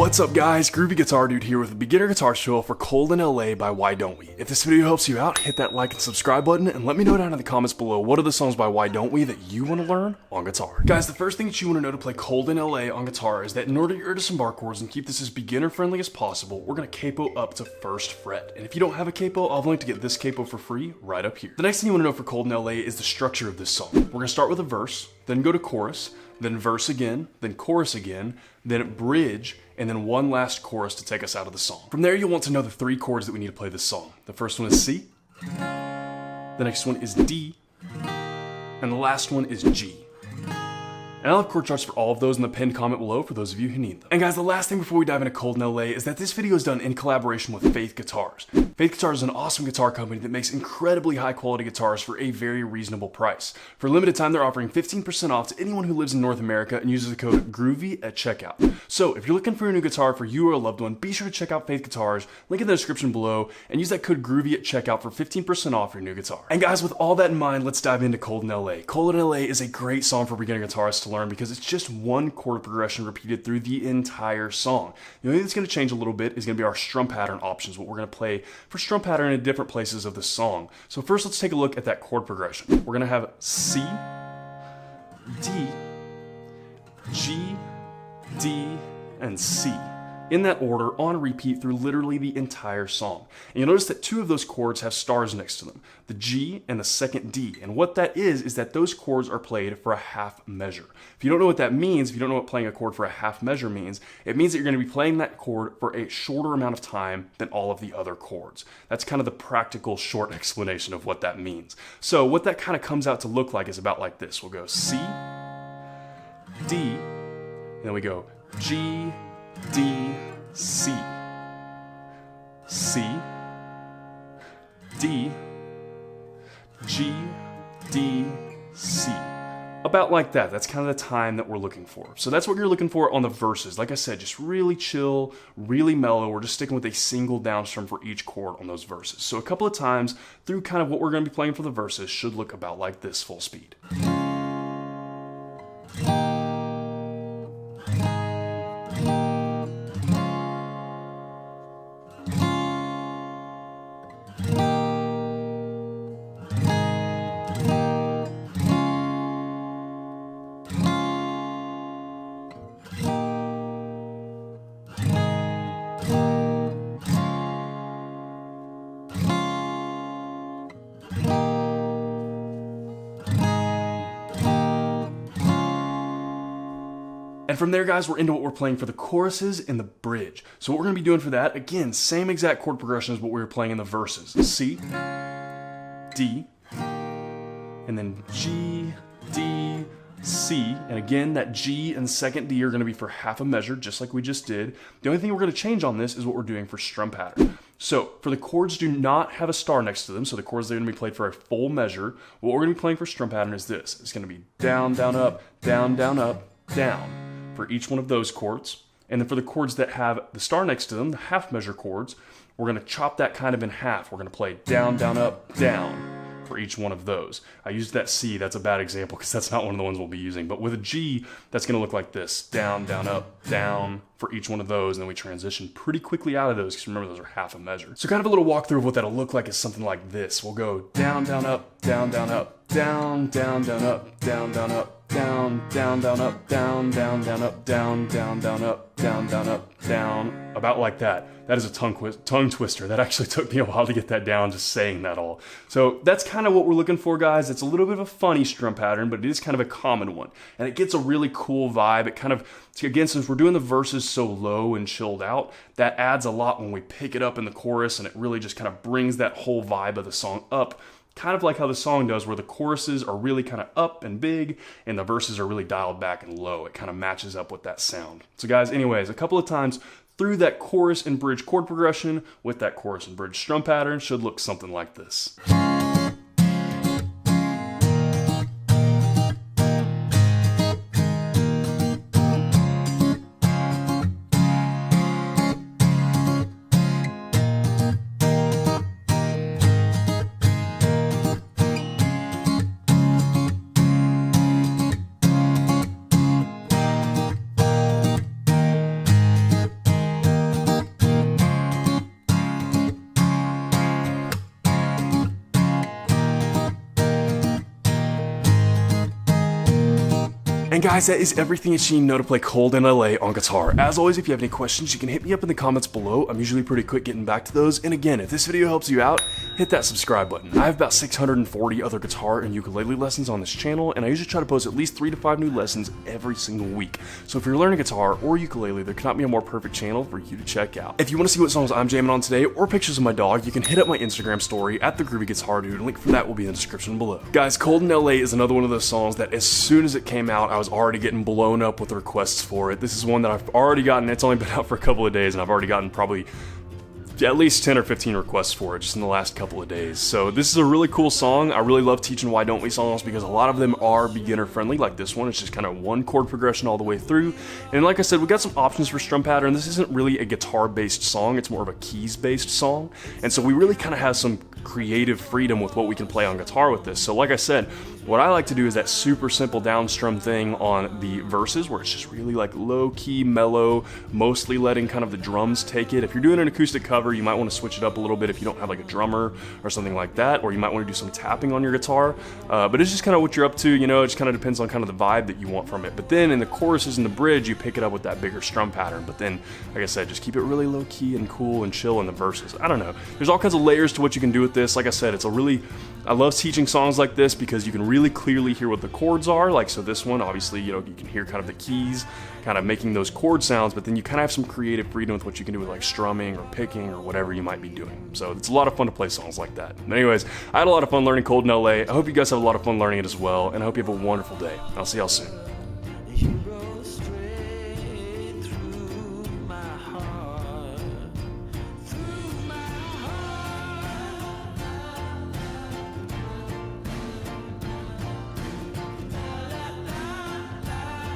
What's up guys, Groovy Guitar Dude here with a beginner guitar tutorial for Cold in L.A. by Why Don't We. If this video helps you out, hit that like and subscribe button and let me know down in the comments below what are the songs by Why Don't We that you want to learn on guitar. Guys, the first thing that you want to know to play Cold in L.A. on guitar is that in order to get rid of some bar chords and keep this as beginner friendly as possible, we're going to capo up to 1st fret. And if you don't have a capo, I'll link to get this capo for free right up here. The next thing you want to know for Cold in L.A. is the structure of this song. We're going to start with a verse, then go to chorus, then verse again, then chorus again, then bridge, and then one last chorus to take us out of the song. From there, you'll want to know the 3 chords that we need to play this song. The first one is C, the next one is D, and the last one is G. And I'll have chord charts for all of those in the pinned comment below for those of you who need them. And guys, the last thing before we dive into Cold in L.A. is that this video is done in collaboration with Faith Guitars. Faith Guitars is an awesome guitar company that makes incredibly high quality guitars for a very reasonable price. For a limited time, they're offering 15% off to anyone who lives in North America and uses the code GROOVY at checkout. So if you're looking for a new guitar for you or a loved one, be sure to check out Faith Guitars, link in the description below, and use that code GROOVY at checkout for 15% off your new guitar. And guys, with all that in mind, let's dive into Cold in L.A. Cold in L.A. is a great song for beginner guitarists to learn because it's just one chord progression repeated through the entire song. The only thing that's going to change a little bit is going to be our strum pattern options, what we're going to play for strum pattern in different places of the song. So first, let's take a look at that chord progression. We're going to have C, D, G, D, and C. In that order, on repeat through literally the entire song. And you'll notice that 2 of those chords have stars next to them, the G and the second D. And what that is that those chords are played for a half measure. If you don't know what that means, if you don't know what playing a chord for a half measure means, it means that you're going to be playing that chord for a shorter amount of time than all of the other chords. That's kind of the practical short explanation of what that means. So what that kind of comes out to look like is about like this. We'll go C, D, and then we go G, D, C, C, D, G, D, C. About like that. That's kind of the time that we're looking for. So that's what you're looking for on the verses. Like I said, just really chill, really mellow. We're just sticking with a single down strum for each chord on those verses. So a couple of times through kind of what we're going to be playing for the verses should look about like this full speed. And from there, guys, we're into what we're playing for the choruses and the bridge. So what we're going to be doing for that, again, same exact chord progression as what we were playing in the verses. C, D, and then G, D, C. And again, that G and second D are going to be for half a measure, just like we just did. The only thing we're going to change on this is what we're doing for strum pattern. So for the chords do not have a star next to them, so the chords that are going to be played for a full measure. What we're going to be playing for strum pattern is this. It's going to be down, down, up, down, down, up, down, for each one of those chords. And then for the chords that have the star next to them, the half measure chords, we're going to chop that kind of in half. We're going to play down, down, up, down for each one of those. I used that C, that's a bad example because that's not one of the ones we'll be using. But with a G, that's going to look like this. Down, down, up, down for each one of those. And then we transition pretty quickly out of those because remember, those are half a measure. So kind of a little walkthrough of what that'll look like is something like this. We'll go down, down, up, down, down, up, down, down, down, up, down, down, up, down, down, down, up, down, down, down, up, down, down, down, up, down, down, up, down. About like that. That is a tongue twister. That actually took me a while to get that down, just saying that all. So that's kind of what we're looking for, guys. It's a little bit of a funny strum pattern, but it is kind of a common one. And it gets a really cool vibe. It kind of, again, since we're doing the verses so low and chilled out, that adds a lot when we pick it up in the chorus, and it really just kind of brings that whole vibe of the song up. Kind of like how the song does, where the choruses are really kind of up and big, and the verses are really dialed back and low. It kind of matches up with that sound. So guys, anyways, a couple of times through that chorus and bridge chord progression with that chorus and bridge strum pattern should look something like this. And guys, that is everything that you need to know to play Cold In L.A. on guitar. As always, if you have any questions, you can hit me up in the comments below. I'm usually pretty quick getting back to those. And again, if this video helps you out, hit that subscribe button. I have about 640 other guitar and ukulele lessons on this channel, and I usually try to post at least 3 to 5 new lessons every single week. So if you're learning guitar or ukulele, there cannot be a more perfect channel for you to check out. If you want to see what songs I'm jamming on today or pictures of my dog, you can hit up my Instagram story at @thegroovyguitardude. Link for that will be in the description below. Guys, Cold In L.A. is another one of those songs that as soon as it came out, I was already getting blown up with requests for it. This is one that I've already gotten. It's only been out for a couple of days, and I've already gotten probably at least 10 or 15 requests for it just in the last couple of days. So this is a really cool song. I really love teaching Why Don't We songs because a lot of them are beginner friendly, like this one. It's just kind of one chord progression all the way through. And like I said, we got some options for strum pattern. This isn't really a guitar based song, it's more of a keys based song. And so we really kind of have some creative freedom with what we can play on guitar with this. So like I said, what I like to do is that super simple down strum thing on the verses where it's just really like low key, mellow, mostly letting kind of the drums take it. If you're doing an acoustic cover, you might want to switch it up a little bit if you don't have like a drummer or something like that, or you might want to do some tapping on your guitar. But it's just kind of what you're up to, you know, it just kind of depends on kind of the vibe that you want from it. But then in the choruses and the bridge, you pick it up with that bigger strum pattern. But then, like I said, just keep it really low key and cool and chill in the verses. I don't know. There's all kinds of layers to what you can do with this. Like I said, I love teaching songs like this because you can really clearly hear what the chords are. Like, so this one, obviously, you know, you can hear kind of the keys kind of making those chord sounds, but then you kind of have some creative freedom with what you can do with like strumming or picking or whatever you might be doing. So it's a lot of fun to play songs like that. But anyways, I had a lot of fun learning Cold In L.A. I hope you guys have a lot of fun learning it as well, and I hope you have a wonderful day. I'll see y'all soon.